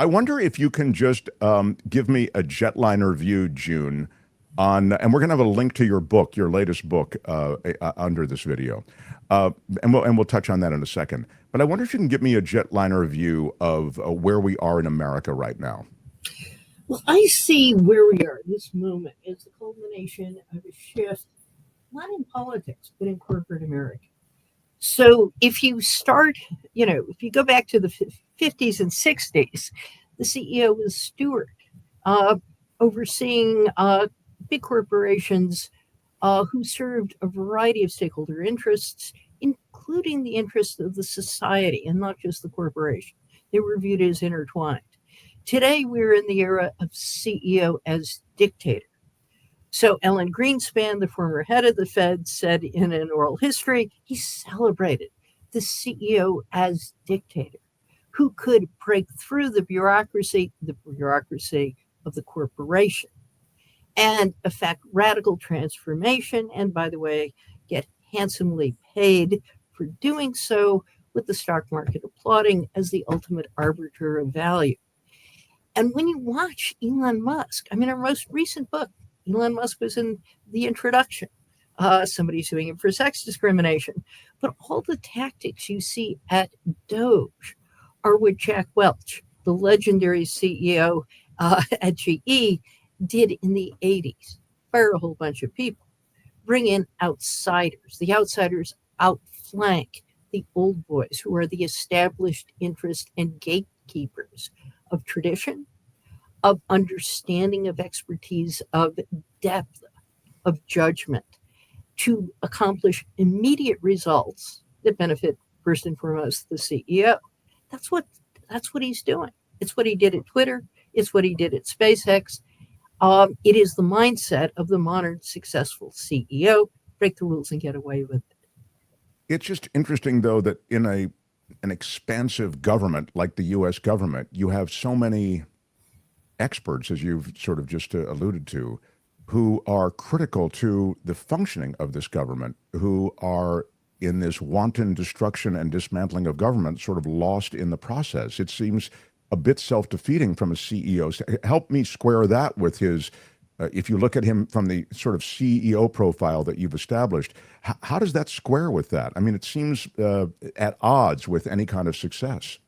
I wonder if you can just give me a jetliner view, June, on, and we're going to have a link to your book, your latest book, under this video, and we'll touch on that in a second. But I wonder if you can give me a jetliner view of where we are in America right now. Well, I see where we are this moment as the culmination of a shift, not in politics, but in corporate America. So if you start, if you go back to the 50s and 60s, the CEO was steward, overseeing big corporations who served a variety of stakeholder interests, including the interests of the society and not just the corporation. They were viewed as intertwined. Today, we're in the era of CEO as dictator. So Ellen Greenspan, the former head of the Fed, said in an oral history, he celebrated the CEO as dictator who could break through the bureaucracy of the corporation, and effect radical transformation, and by the way, get handsomely paid for doing so, with the stock market applauding as the ultimate arbiter of value. And when you watch Elon Musk, our most recent book, Elon Musk was in the introduction. Somebody's suing him for sex discrimination. But all the tactics you see at Doge are what Jack Welch, the legendary CEO at GE, did in the 80s. Fire a whole bunch of people. Bring in outsiders. The outsiders outflank the old boys, who are the established interest and gatekeepers of tradition, of understanding, of expertise, of depth, of judgment, to accomplish immediate results that benefit first and foremost the CEO. That's what he's doing. It's what he did at Twitter. It's what he did at SpaceX. It is the mindset of the modern successful CEO. Break the rules and get away with it. It's just interesting, though, that in an expansive government like the U.S. government, you have so many experts, as you've sort of just alluded to, who are critical to the functioning of this government, who are in this wanton destruction and dismantling of government, sort of lost in the process. It seems a bit self-defeating from a CEO. Help me square that with his, if you look at him from the sort of CEO profile that you've established, how does that square with that? It seems at odds with any kind of success.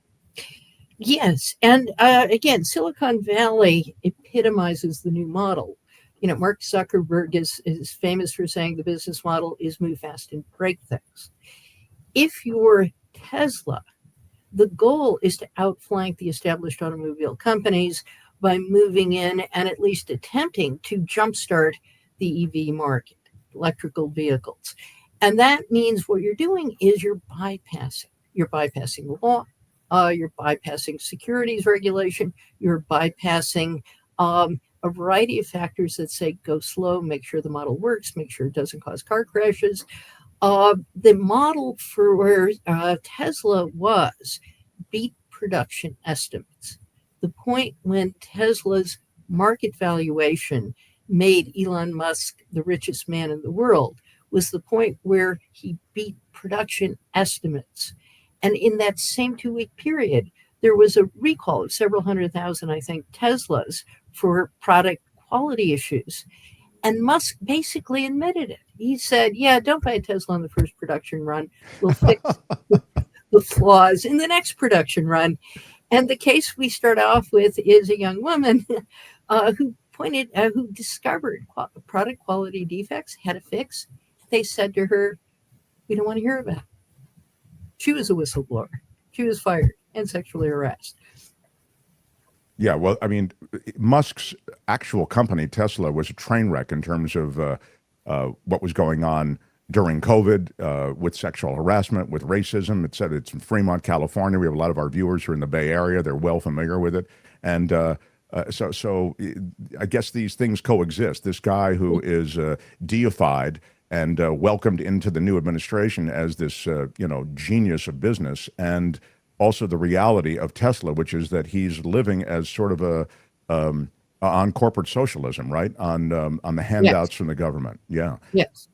Yes. And again, Silicon Valley epitomizes the new model. Mark Zuckerberg is famous for saying the business model is move fast and break things. If you're Tesla, the goal is to outflank the established automobile companies by moving in and at least attempting to jumpstart the EV market, electrical vehicles. And that means what you're doing is you're bypassing. You're bypassing the law. You're bypassing securities regulation. You're bypassing a variety of factors that say go slow, make sure the model works, make sure it doesn't cause car crashes. The model for where Tesla was beat production estimates. The point when Tesla's market valuation made Elon Musk the richest man in the world was the point where he beat production estimates. And in that same 2-week period, there was a recall of several 100,000, I think, Teslas for product quality issues. And Musk basically admitted it. He said, yeah, don't buy a Tesla on the first production run. We'll fix the flaws in the next production run. And the case we start off with is a young woman who discovered product quality defects, had a fix. They said to her, we don't want to hear about it. She was a whistleblower. She was fired and sexually harassed. Yeah, well, Musk's actual company, Tesla, was a train wreck in terms of what was going on during COVID with sexual harassment, with racism. It said it's in Fremont, California. We have a lot of our viewers who are in the Bay Area. They're well familiar with it. And so I guess these things coexist. This guy who is deified and welcomed into the new administration as this, genius of business, and also the reality of Tesla, which is that he's living as sort of a on corporate socialism, right? On the handouts from the government. Yeah. Yes.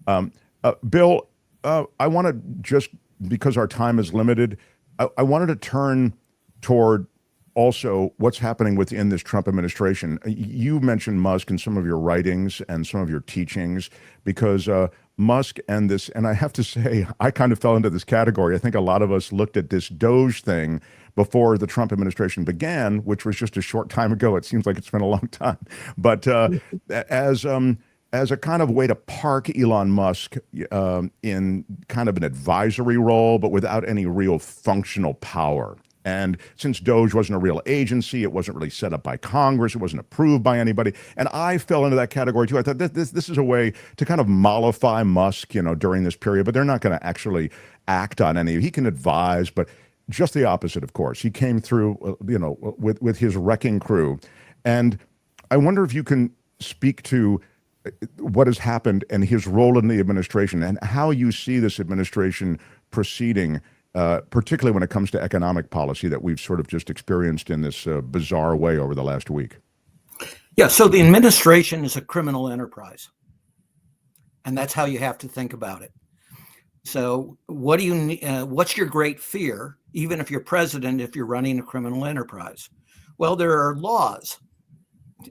Bill, I want to just, because our time is limited, I wanted to turn toward also what's happening within this Trump administration. You mentioned Musk in some of your writings and some of your teachings because Musk and this, and I have to say, I kind of fell into this category. I think a lot of us looked at this Doge thing before the Trump administration began, which was just a short time ago. It seems like it's been a long time, but as as a kind of way to park Elon Musk in kind of an advisory role, but without any real functional power. And since Doge wasn't a real agency, it wasn't really set up by Congress, it wasn't approved by anybody. And I fell into that category too. I thought this is a way to kind of mollify Musk, during this period, but they're not going to actually act on any. He can advise, but just the opposite, of course. He came through, with his wrecking crew. And I wonder if you can speak to what has happened and his role in the administration and how you see this administration proceeding, particularly when it comes to economic policy that we've sort of just experienced in this bizarre way over the last week. Yeah, so the administration is a criminal enterprise. And that's how you have to think about it. So what do you what's your great fear, even if you're president, if you're running a criminal enterprise? Well, there are laws.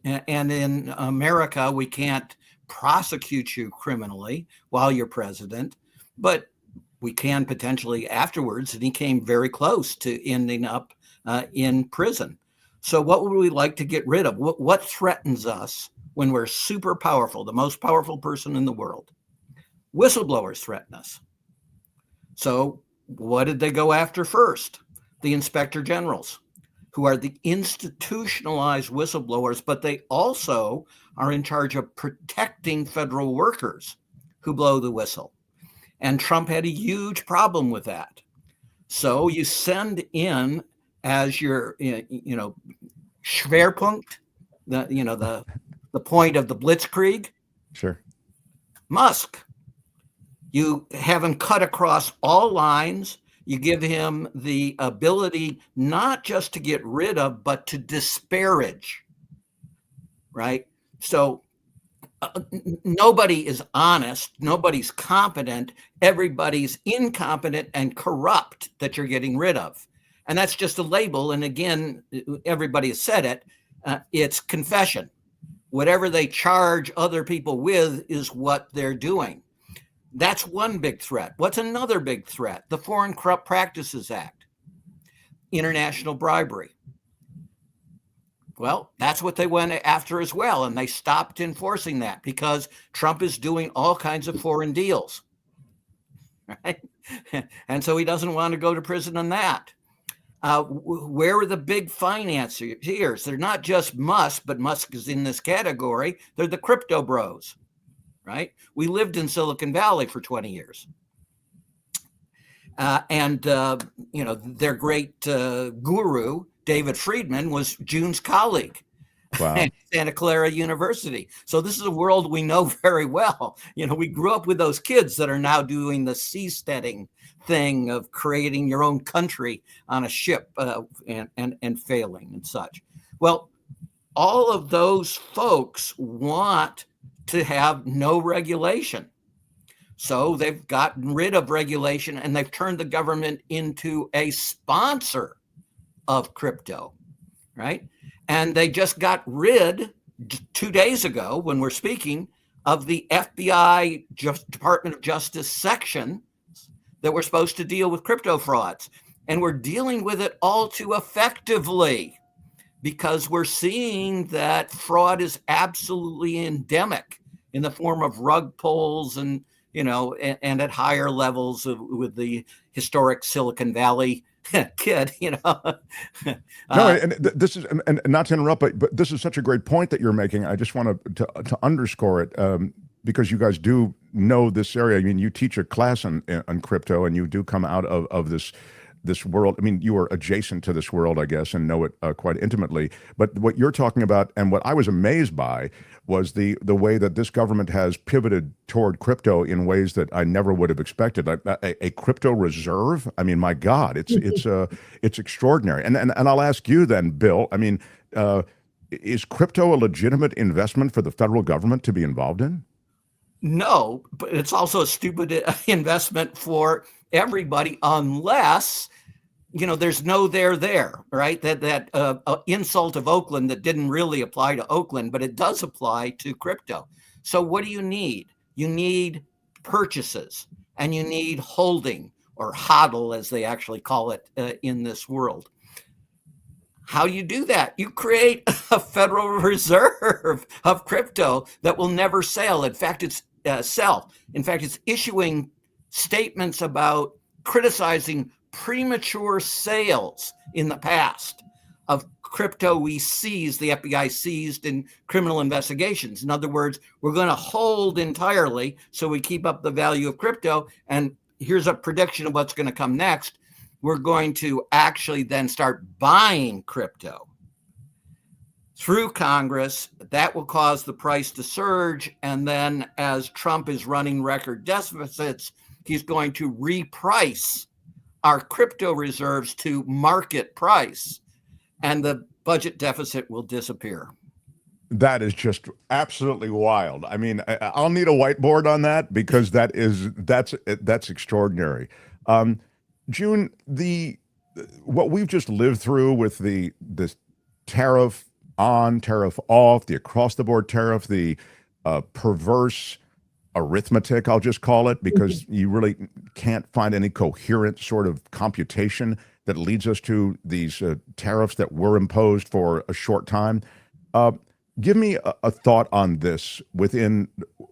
And in America, we can't prosecute you criminally while you're president, but we can potentially afterwards. And he came very close to ending up in prison. So what would we like to get rid of? What threatens us when we're super powerful, the most powerful person in the world? Whistleblowers threaten us. So what did they go after first? The inspector generals, who are the institutionalized whistleblowers, but they also are in charge of protecting federal workers who blow the whistle. And Trump had a huge problem with that. So you send in as your, Schwerpunkt, the point of the Blitzkrieg. Sure. Musk. You have him cut across all lines. You give him the ability not just to get rid of, but to disparage, right? So nobody is honest. Nobody's competent. Everybody's incompetent and corrupt that you're getting rid of. And that's just a label. And again, everybody has said it. It's confession. Whatever they charge other people with is what they're doing. That's one big threat. What's another big threat? The Foreign Corrupt Practices Act, international bribery. Well, that's what they went after as well. And they stopped enforcing that because Trump is doing all kinds of foreign deals. Right? And so he doesn't want to go to prison on that. Where are the big financiers? They're not just Musk, but Musk is in this category. They're the crypto bros. Right? We lived in Silicon Valley for 20 years. Their great guru, David Friedman, was June's colleague at Santa Clara University. So this is a world we know very well. We grew up with those kids that are now doing the seasteading thing of creating your own country on a ship and failing and such. Well, all of those folks want to have no regulation. So they've gotten rid of regulation and they've turned the government into a sponsor of crypto, right? And they just got rid 2 days ago when we're speaking of the FBI Department of Justice section that we're supposed to deal with crypto frauds. And we're dealing with it all too effectively because we're seeing that fraud is absolutely endemic in the form of rug pulls and at higher levels with the historic Silicon Valley kid, No, and this is, and not to interrupt, but this is such a great point that you're making. I just want to underscore it because you guys do know this area. I mean, you teach a class on crypto, and you do come out of this world. I mean, you are adjacent to this world, I guess, and know it quite intimately. But what you're talking about, and what I was amazed by, was the way that this government has pivoted toward crypto in ways that I never would have expected. A crypto reserve. I mean, my God, it's extraordinary. And I'll ask you then, Bill. I mean, is crypto a legitimate investment for the federal government to be involved in? No, but it's also a stupid investment for everybody unless there's no there, right? That insult of Oakland that didn't really apply to Oakland, but it does apply to crypto. So what do you need? You need purchases, and you need holding, or hodl, as they actually call it in this world. How do you do that? You create a Federal Reserve of crypto that will never sell. In fact, it's issuing statements about criticizing premature sales in the past of crypto we seized, the FBI seized in criminal investigations. In other words, we're going to hold entirely so we keep up the value of crypto. And here's a prediction of what's going to come next. We're going to actually then start buying crypto through Congress. That will cause the price to surge. And then as Trump is running record deficits, he's going to reprice our crypto reserves to market price, and the budget deficit will disappear. That is just absolutely wild. I mean, I'll need a whiteboard on that, because that's extraordinary. June, what we've just lived through with this tariff on, tariff off, the across the board tariff, the perverse arithmetic, I'll just call it, because you really can't find any coherent sort of computation that leads us to these tariffs that were imposed for a short time. Give me a thought on this within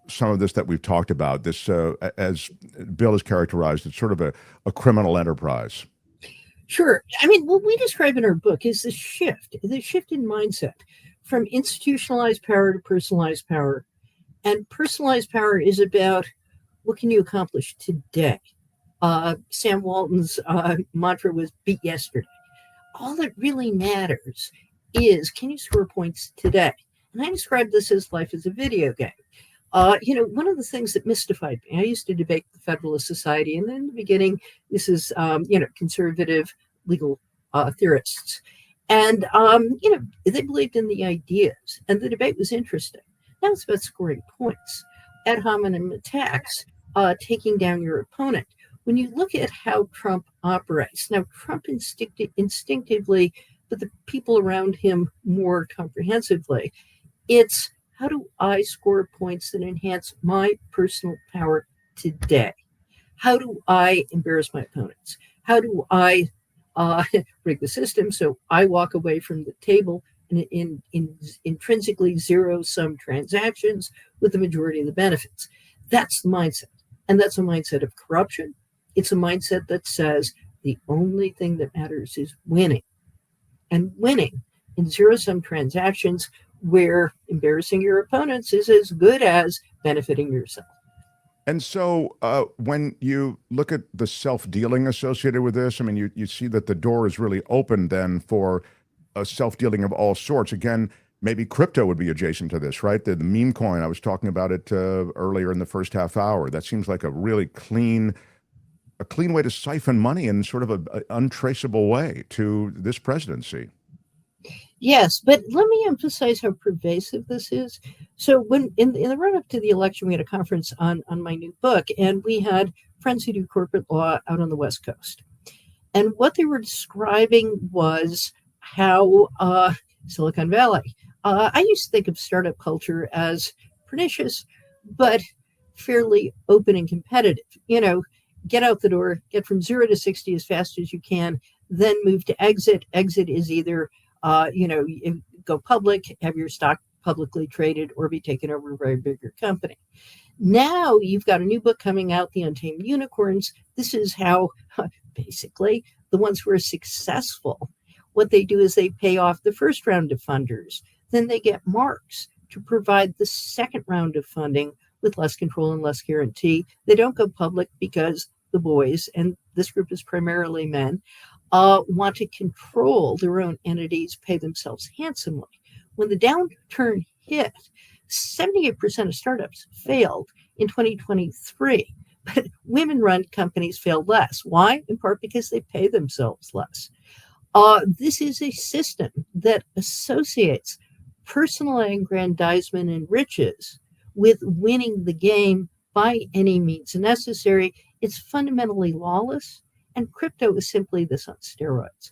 some of this that we've talked about. This, as Bill has characterized, it's sort of a criminal enterprise. Sure. I mean, what we describe in our book is the shift in mindset from institutionalized power to personalized power. And personalized power is about what can you accomplish today? Sam Walton's mantra was beat yesterday. All that really matters is, can you score points today? And I describe this as life as a video game. One of the things that mystified me, I used to debate the Federalist Society, and then in the beginning, this is, conservative legal theorists. And, they believed in the ideas, and the debate was interesting. Now it's about scoring points, ad hominem attacks, taking down your opponent. When you look at how Trump operates, now Trump instinctively, but the people around him more comprehensively, it's how do I score points that enhance my personal power today? How do I embarrass my opponents? How do I rig the system so I walk away from the table in intrinsically zero-sum transactions with the majority of the benefits? That's the mindset. And that's a mindset of corruption. It's a mindset that says the only thing that matters is winning. And winning in zero-sum transactions where embarrassing your opponents is as good as benefiting yourself. And so when you look at the self-dealing associated with this, I mean, you see that the door is really open then for a self-dealing of all sorts. Again, maybe crypto would be adjacent to this, right? The meme coin, I was talking about it earlier in the first half hour. That seems like a really clean way to siphon money in sort of an untraceable way to this presidency. Yes, but let me emphasize how pervasive this is. So when in the run-up to the election, we had a conference on my new book, and we had friends who do corporate law out on the West Coast. And what they were describing was how Silicon Valley, I used to think of startup culture as pernicious, but fairly open and competitive. Get out the door, get from 0 to 60 as fast as you can, then move to exit. Exit is either you go public, have your stock publicly traded, or be taken over by a bigger company. Now you've got a new book coming out, The Untamed Unicorns. This is how basically the ones who are successful, what they do is they pay off the first round of funders. Then they get marks to provide the second round of funding with less control and less guarantee. They don't go public because the boys, and this group is primarily men, want to control their own entities, pay themselves handsomely. When the downturn hit, 78% of startups failed in 2023, but women-run companies failed less. Why? In part because they pay themselves less. This is a system that associates personal aggrandizement and riches with winning the game by any means necessary. It's fundamentally lawless, And crypto is simply this on steroids.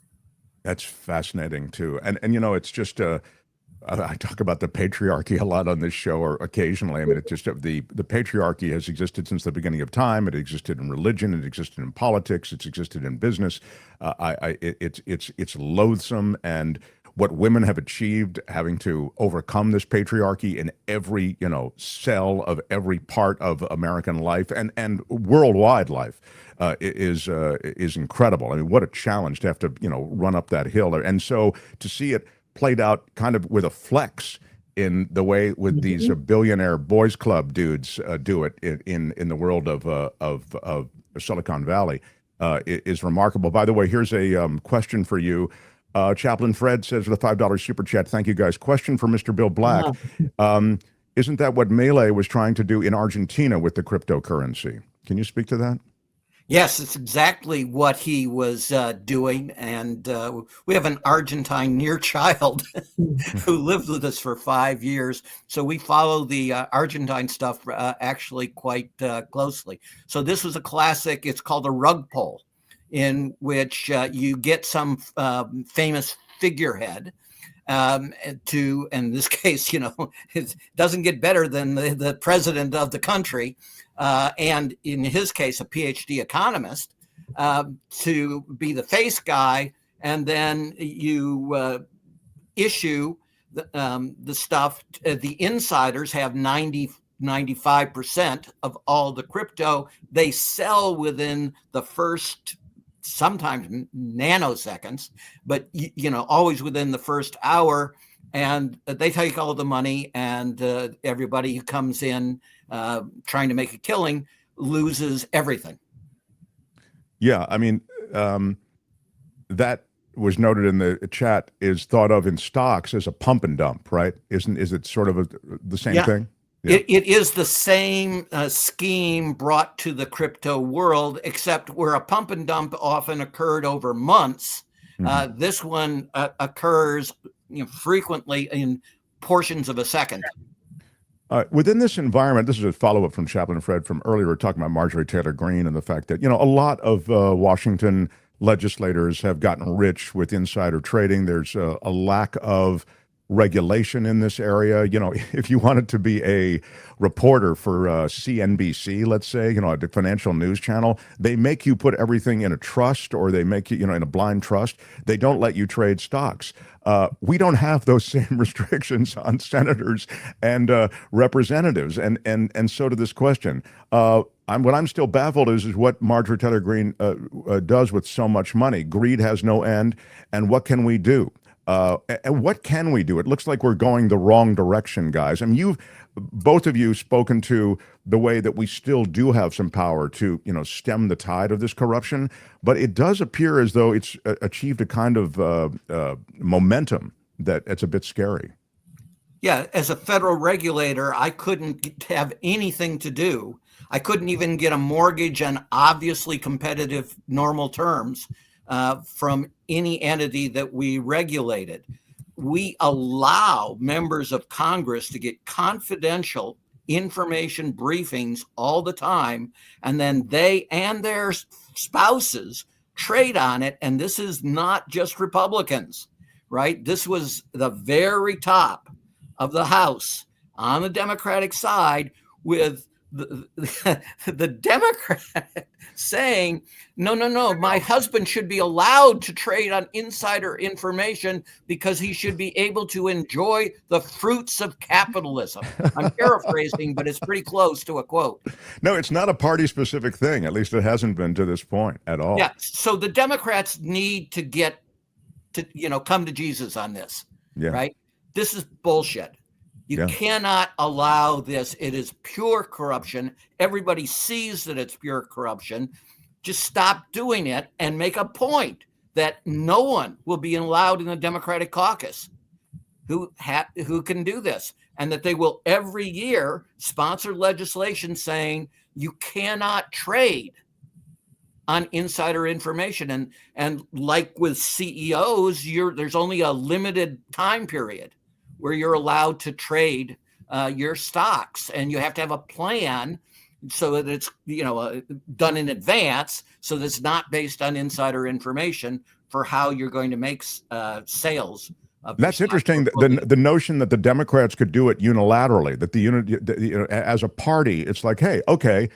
That's fascinating too. And it's just I talk about the patriarchy a lot on this show, or occasionally. I mean, it's just the patriarchy has existed since the beginning of time. It existed in religion. It existed in politics. It's existed in business. It's loathsome, and what women have achieved, having to overcome this patriarchy in every cell of every part of American life and worldwide life, is incredible. I mean, what a challenge to have to run up that hill, and so to see it played out kind of with a flex in the way with these billionaire boys club dudes do it in the world of Silicon Valley is remarkable. By the way, here's a question for you. Chaplain Fred says with a $5 super chat, thank you guys. Question for Mr. Bill Black. Isn't that what Milei was trying to do in Argentina with the cryptocurrency? Can you speak to that? Yes, it's exactly what he was doing. And we have an Argentine near child who lived with us for 5 years. So we follow the Argentine stuff actually quite closely. So this was a classic. It's called a rug pull, in which you get some famous figurehead to, in this case, it doesn't get better than the president of the country. And in his case, a PhD economist, to be the face guy, and then you issue the stuff. The insiders have 95% of all the crypto. They sell within the first, sometimes nanoseconds, but always within the first hour. And they take all the money, and everybody who comes in trying to make a killing loses everything. Yeah, I mean, that was noted in the chat, is thought of in stocks as a pump and dump, right? Is it sort of the same thing? Yeah. It is the same scheme brought to the crypto world, except where a pump and dump often occurred over months. This one occurs frequently in portions of a second. Within this environment, this is a follow-up from Chaplain Fred from earlier, talking about Marjorie Taylor Greene and the fact that, a lot of Washington legislators have gotten rich with insider trading. There's a lack of regulation in this area. If you wanted to be a reporter for CNBC, let's say, a financial news channel, they make you put everything in a trust, or they make you, in a blind trust. They don't let you trade stocks. We don't have those same restrictions on senators and representatives. And so to this question, what I'm still baffled is what Marjorie Taylor Greene does with so much money. Greed has no end. And what can we do? And what can we do? It looks like we're going the wrong direction, guys. I mean, both of you spoken to the way that we still do have some power to, stem the tide of this corruption, but it does appear as though it's achieved a kind of momentum that it's a bit scary. Yeah, as a federal regulator, I couldn't have anything to do. I couldn't even get a mortgage on obviously competitive normal terms from any entity that we regulated. We allow members of Congress to get confidential information briefings all the time, and then they and their spouses trade on it. And this is not just Republicans, right? This was the very top of the House on the Democratic side, with the Democrat saying, no, my husband should be allowed to trade on insider information because he should be able to enjoy the fruits of capitalism. I'm paraphrasing, but it's pretty close to a quote. No, it's not a party-specific thing. At least it hasn't been to this point at all. Yeah. So the Democrats need to get to, come to Jesus on this, right? This is bullshit. You cannot allow this. It is pure corruption. Everybody sees that it's pure corruption. Just stop doing it and make a point that no one will be allowed in the Democratic caucus who can do this, and that they will every year sponsor legislation saying you cannot trade on insider information. And like with CEOs, there's only a limited time period where you're allowed to trade your stocks, and you have to have a plan so that it's done in advance, so that it's not based on insider information for how you're going to make sales. That's interesting. The notion that the Democrats could do it unilaterally, that as a party, it's like, hey, okay,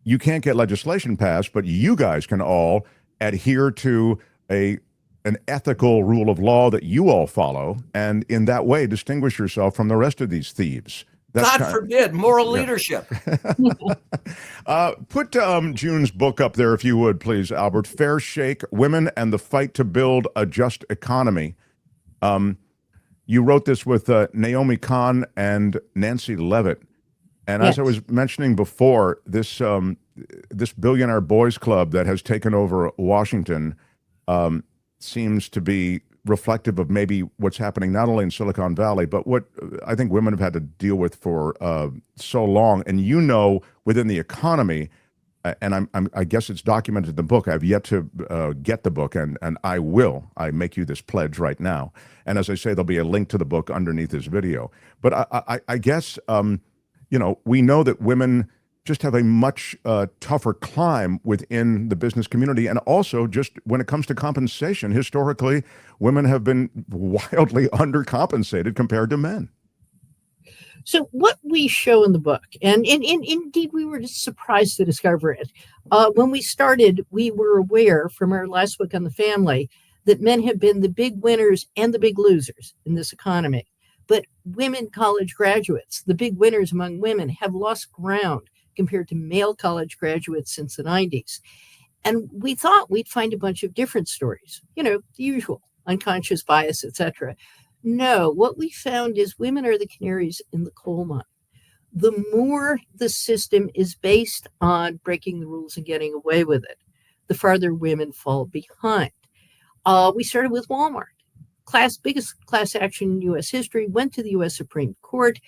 you can't get legislation passed, but you guys can all adhere to an ethical rule of law that you all follow, and in that way distinguish yourself from the rest of these thieves. God forbid, moral leadership. Put June's book up there, if you would, please, Albert. Fair Shake, Women and the Fight to Build a Just Economy. You wrote this with Naomi Kahn and Nancy Levitt. And as I was mentioning before, this billionaire boys club that has taken over Washington seems to be reflective of maybe what's happening not only in Silicon Valley, but what I think women have had to deal with for so long. And within the economy, and I guess it's documented in the book. I've yet to get the book, and I will. I make you this pledge right now. And as I say, there'll be a link to the book underneath this video. But I guess we know that women just have a much tougher climb within the business community. And also, just when it comes to compensation, historically, women have been wildly undercompensated compared to men. So what we show in the book, and indeed we were just surprised to discover it. When we started, we were aware from our last book on the family that men have been the big winners and the big losers in this economy. But women college graduates, the big winners among women, have lost ground compared to male college graduates since the 90s. And we thought we'd find a bunch of different stories, the usual, unconscious bias, etc. No, what we found is women are the canaries in the coal mine. The more the system is based on breaking the rules and getting away with it, the farther women fall behind. We started with Walmart. Biggest class action in U.S. history, went to the U.S. Supreme Court.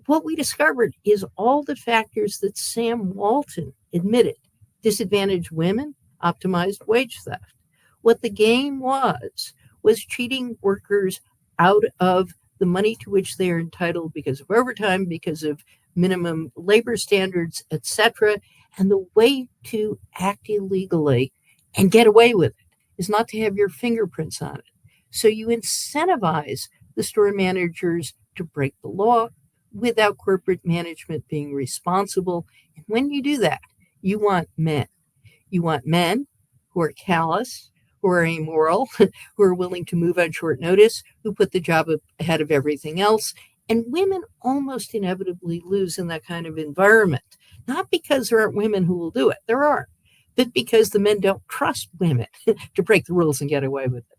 What we discovered is all the factors that Sam Walton admitted disadvantaged women, optimized wage theft. What the game was cheating workers out of the money to which they are entitled because of overtime, because of minimum labor standards, etc. And the way to act illegally and get away with it is not to have your fingerprints on it. So you incentivize the store managers to break the law without corporate management being responsible. And when you do that, you want men. You want men who are callous, who are amoral, who are willing to move on short notice, who put the job ahead of everything else. And women almost inevitably lose in that kind of environment, not because there aren't women who will do it. There are, but because the men don't trust women to break the rules and get away with it.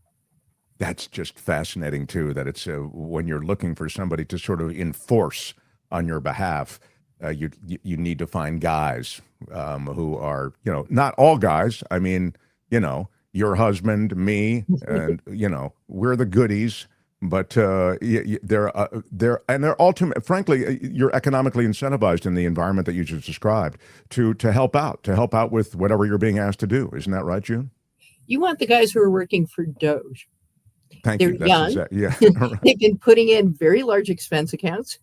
That's just fascinating, too, that it's when you're looking for somebody to sort of enforce on your behalf, you need to find guys who are, not all guys. I mean, your husband, me, and, we're the goodies. But they're ultimate. Frankly, you're economically incentivized in the environment that you just described to help out with whatever you're being asked to do. Isn't that right, June? You want the guys who are working for Doge. They're young. They've been putting in very large expense accounts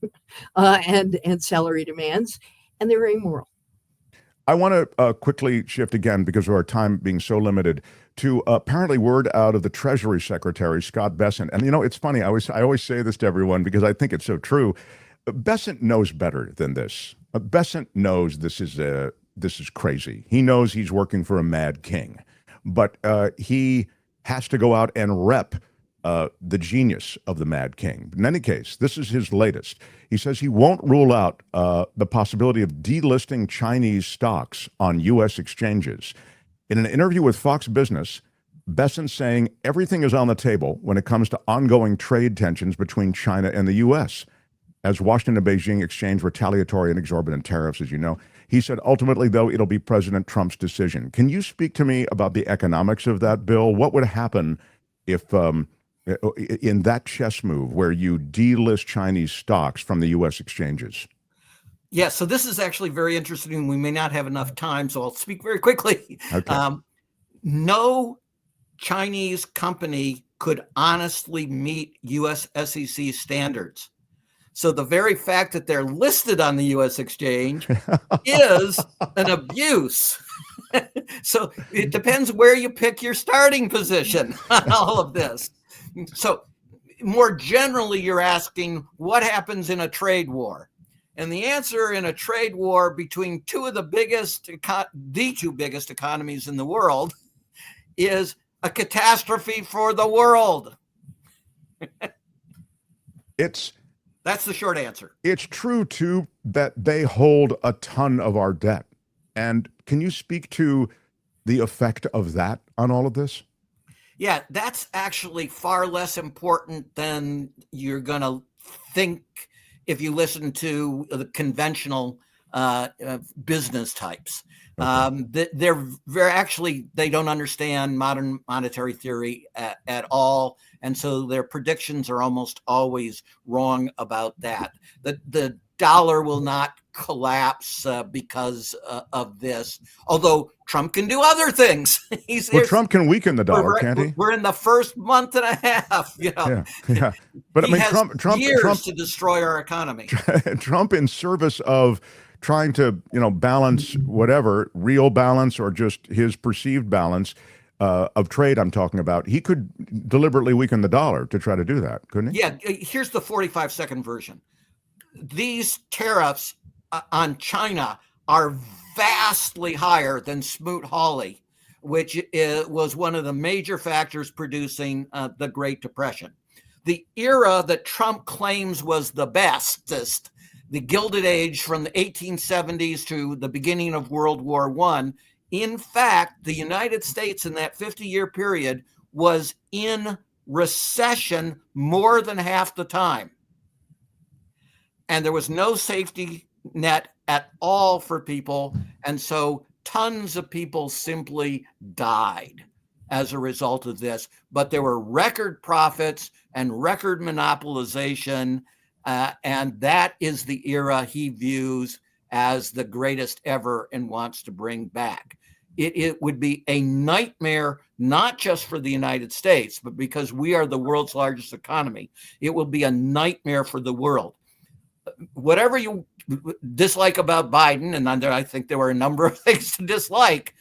and salary demands, and they're amoral. I want to quickly shift again, because of our time being so limited, to apparently word out of the Treasury Secretary, Scott Bessent. And, it's funny. I always say this to everyone because I think it's so true. Bessent knows better than this. Bessent knows this is crazy. He knows he's working for a mad king. But he has to go out and rep the genius of the Mad King. In any case, this is his latest. He says he won't rule out the possibility of delisting Chinese stocks on U.S. exchanges. In an interview with Fox Business, Bessent saying everything is on the table when it comes to ongoing trade tensions between China and the U.S. As Washington and Beijing exchange retaliatory and exorbitant tariffs, as you know. He said, ultimately, though, it'll be President Trump's decision. Can you speak to me about the economics of that bill? What would happen if in that chess move where you delist Chinese stocks from the U.S. exchanges? Yeah, so this is actually very interesting. We may not have enough time, so I'll speak very quickly. Okay. No Chinese company could honestly meet U.S. SEC standards. So the very fact that they're listed on the U.S. exchange is an abuse. So it depends where you pick your starting position on all of this. So more generally, you're asking what happens in a trade war. And the answer in a trade war between the two biggest economies in the world is a catastrophe for the world. That's the short answer. It's true, too, that they hold a ton of our debt. And can you speak to the effect of that on all of this? Yeah, that's actually far less important than you're going to think if you listen to the conventional business types. Okay. They don't understand modern monetary theory at all. And so their predictions are almost always wrong about that. The dollar will not collapse because of this, although Trump can do other things. Trump can weaken the dollar, can't he? We're in the first month and a half, Yeah. But I mean, Trump years to destroy our economy. Trump, in service of trying to, balance whatever, real balance or just his perceived balance of trade I'm talking about, he could deliberately weaken the dollar to try to do that, couldn't he? Yeah, here's the 45-second version. These tariffs on China are vastly higher than Smoot-Hawley, which was one of the major factors producing the Great Depression. The era that Trump claims was the bestest, the Gilded Age from the 1870s to the beginning of World War I, in fact, the United States in that 50-year period was in recession more than half the time. And there was no safety net at all for people. And so tons of people simply died as a result of this. But there were record profits and record monopolization. And that is the era he views as the greatest ever and wants to bring back. It would be a nightmare, not just for the United States, but because we are the world's largest economy, it will be a nightmare for the world. Whatever you dislike about Biden, and I think there were a number of things to dislike,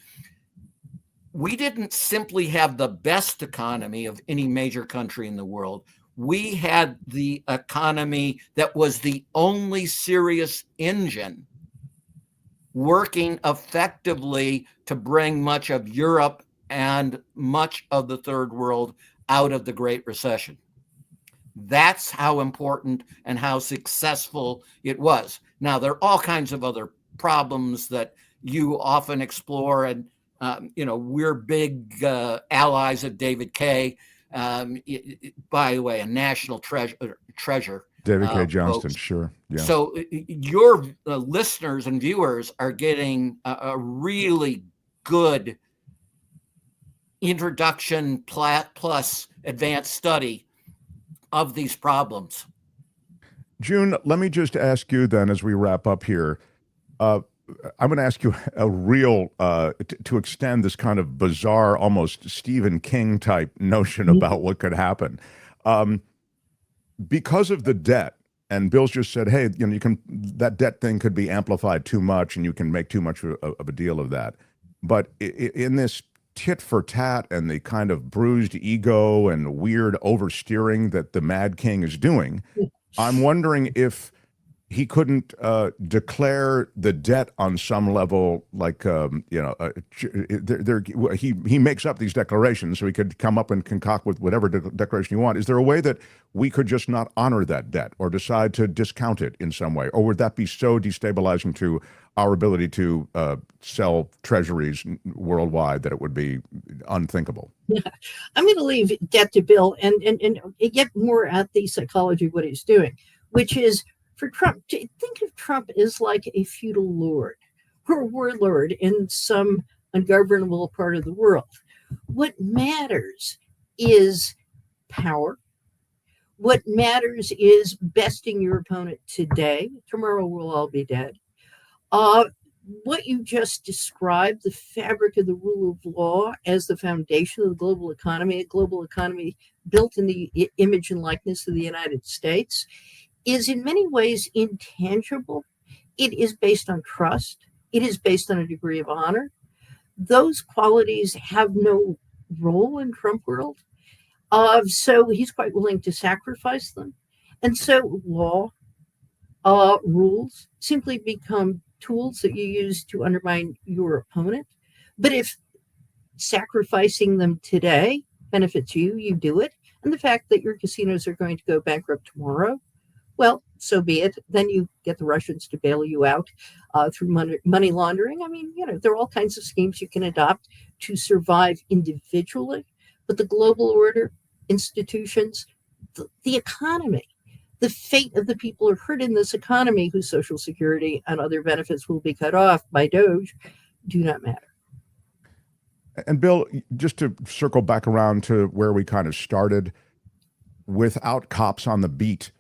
we didn't simply have the best economy of any major country in the world. We had the economy that was the only serious engine working effectively to bring much of Europe and much of the third world out of the Great Recession. That's how important and how successful it was. Now, there are all kinds of other problems that you often explore, and we're big allies of David Kay. By the way, a national treasure. David K. Johnston, sure. Yeah. So your listeners and viewers are getting a really good introduction plus advanced study of these problems. June, let me just ask you then, as we wrap up here, I'm going to ask you a real, to extend this kind of bizarre, almost Stephen King type notion about what could happen. Because of the debt, and Bill's just said, hey, that debt thing could be amplified too much and you can make too much of a deal of that. But in this tit for tat and the kind of bruised ego and weird oversteering that the Mad King is doing, I'm wondering if he couldn't declare the debt on some level, like he makes up these declarations, so he could come up and concoct with whatever declaration you want. Is there a way that we could just not honor that debt or decide to discount it in some way, or would that be so destabilizing to our ability to sell treasuries worldwide that it would be unthinkable? Yeah. I'm going to leave debt to Bill and get more at the psychology of what he's doing, which is, for Trump, think of Trump as like a feudal lord or warlord in some ungovernable part of the world. What matters is power. What matters is besting your opponent today. Tomorrow we'll all be dead. What you just described, the fabric of the rule of law as the foundation of the global economy, a global economy built in the image and likeness of the United States, is in many ways intangible. It is based on trust. It is based on a degree of honor. Those qualities have no role in Trump world. So he's quite willing to sacrifice them. And so law, rules simply become tools that you use to undermine your opponent. But if sacrificing them today benefits you, you do it. And the fact that your casinos are going to go bankrupt tomorrow, well, so be it. Then you get the Russians to bail you out through money laundering. I mean, there are all kinds of schemes you can adopt to survive individually. But the global order, institutions, the economy, the fate of the people who are hurt in this economy, whose Social Security and other benefits will be cut off by Doge, do not matter. And Bill, just to circle back around to where we kind of started, without cops on the beat,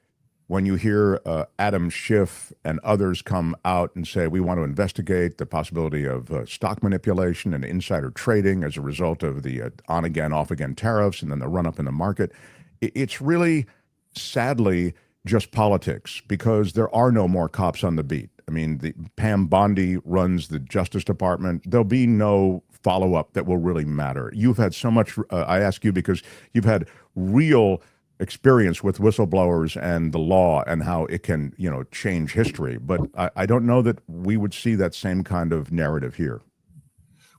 when you hear Adam Schiff and others come out and say, we want to investigate the possibility of stock manipulation and insider trading as a result of the on-again, off-again tariffs and then the run-up in the market, it's really, sadly, just politics, because there are no more cops on the beat. I mean, Pam Bondi runs the Justice Department. There'll be no follow-up that will really matter. You've had so much, I ask you because you've had real experience with whistleblowers and the law and how it can, change history. But I don't know that we would see that same kind of narrative here.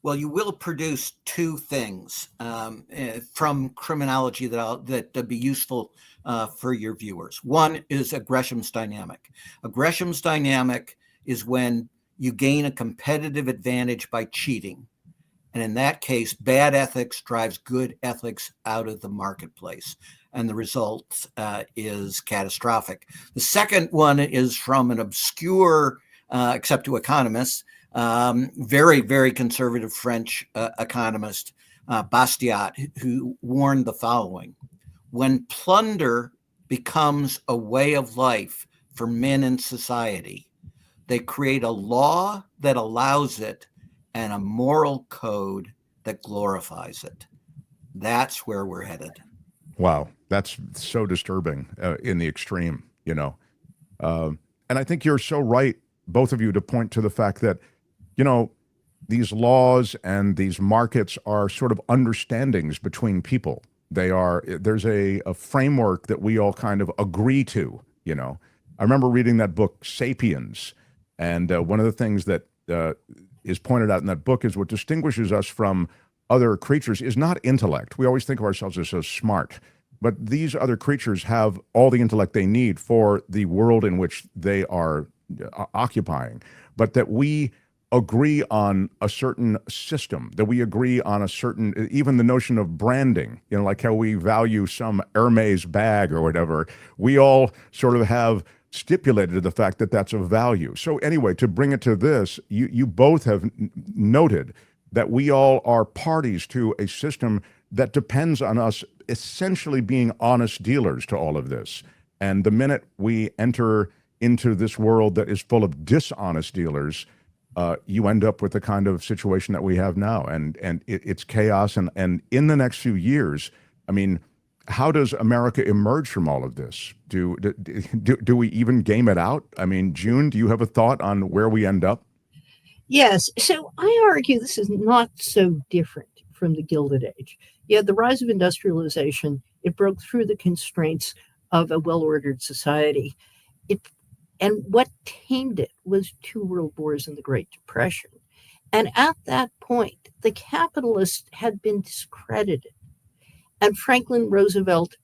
Well, you will produce two things from criminology that be useful for your viewers. One is a Gresham's dynamic. A Gresham's dynamic is when you gain a competitive advantage by cheating. And in that case, bad ethics drives good ethics out of the marketplace. And the result is catastrophic. The second one is from an obscure, except to economists, very, very conservative French economist, Bastiat, who warned the following: when plunder becomes a way of life for men in society, they create a law that allows it and a moral code that glorifies it. That's where we're headed. Wow, that's so disturbing in the extreme, And I think you're so right, both of you, to point to the fact that, these laws and these markets are sort of understandings between people. There's a framework that we all kind of agree to, I remember reading that book, Sapiens, and one of the things that is pointed out in that book is what distinguishes us from other creatures is not intellect. We always think of ourselves as so smart, but these other creatures have all the intellect they need for the world in which they are occupying, but that we agree on a certain system, that we agree on a certain, even the notion of branding, like how we value some Hermes bag or whatever, we all sort of have stipulated the fact that that's of value. So anyway, to bring it to this, you both have noted that we all are parties to a system that depends on us essentially being honest dealers to all of this. And the minute we enter into this world that is full of dishonest dealers, you end up with the kind of situation that we have now. And it's chaos. And in the next few years, I mean, how does America emerge from all of this? Do we even game it out? I mean, June, do you have a thought on where we end up? Yes. So I argue this is not so different from the Gilded Age. Yeah, the rise of industrialization, it broke through the constraints of a well-ordered society. And what tamed it was 2 world wars and the Great Depression. And at that point, the capitalists had been discredited. And Franklin Roosevelt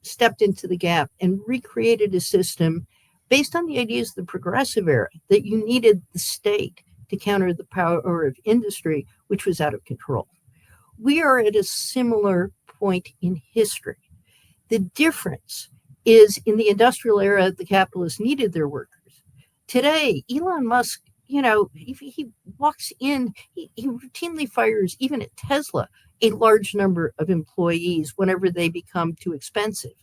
stepped into the gap and recreated a system based on the ideas of the progressive era, that you needed the state to counter the power of industry, which was out of control. We are at a similar point in history. The difference is in the industrial era, the capitalists needed their workers. Today, Elon Musk, he walks in, he routinely fires, even at Tesla, a large number of employees whenever they become too expensive.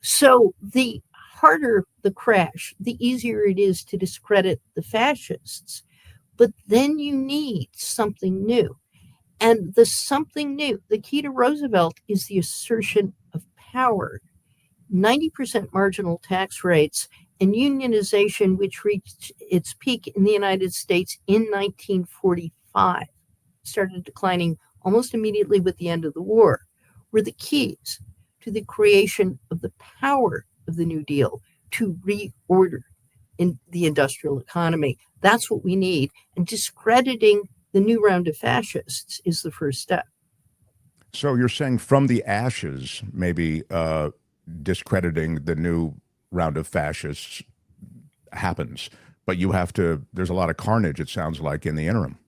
So the harder the crash, the easier it is to discredit the fascists. But then you need something new. And the something new, the key to Roosevelt is the assertion of power. 90% marginal tax rates, and unionization, which reached its peak in the United States in 1945, started declining almost immediately with the end of the war, were the keys to the creation of the power of the New Deal to reorder in the industrial economy. That's what we need. And discrediting the new round of fascists is the first step. So you're saying from the ashes, maybe discrediting the new round of fascists happens, but there's a lot of carnage, it sounds like, in the interim.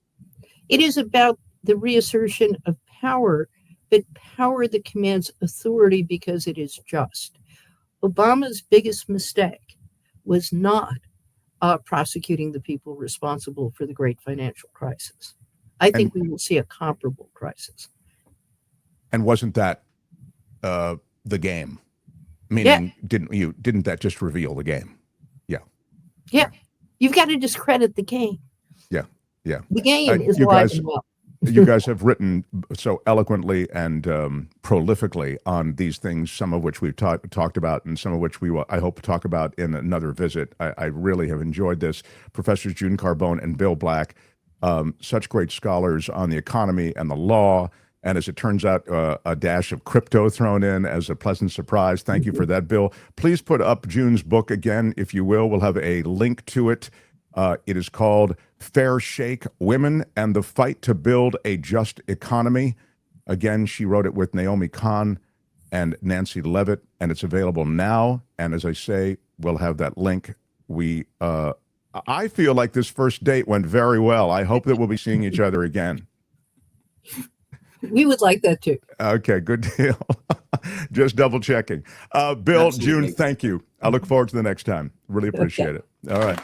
It is about the reassertion of power, but power that commands authority because it is just. Obama's biggest mistake was not prosecuting the people responsible for the great financial crisis. I think we will see a comparable crisis. And wasn't that the game? Meaning, didn't that just reveal the game? Yeah. You've got to discredit the game. Yeah. The game is alive and well. You guys have written so eloquently and prolifically on these things, some of which we've talked about and some of which we will, I hope, talk about in another visit. I really have enjoyed this. Professors June Carbone and Bill Black, such great scholars on the economy and the law. And as it turns out, a dash of crypto thrown in as a pleasant surprise. Thank you for that, Bill. Please put up June's book again, if you will. We'll have a link to it. It is called Fair Shake: Women and the Fight to Build a Just Economy. Again, she wrote it with Naomi Kahn and Nancy Levitt, and it's available now. And as I say, we'll have that link. I feel like this first date went very well. I hope that we'll be seeing each other again. We would like that too. Okay, good deal. Just double checking. Bill, Absolutely. June, thank you. I look forward to the next time. Really appreciate it. All right.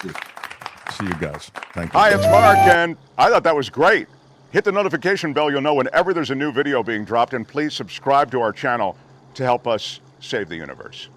See you guys. Thank you. Hi, it's Mark, and I thought that was great. Hit the notification bell. You'll know whenever there's a new video being dropped, and please subscribe to our channel to help us save the universe.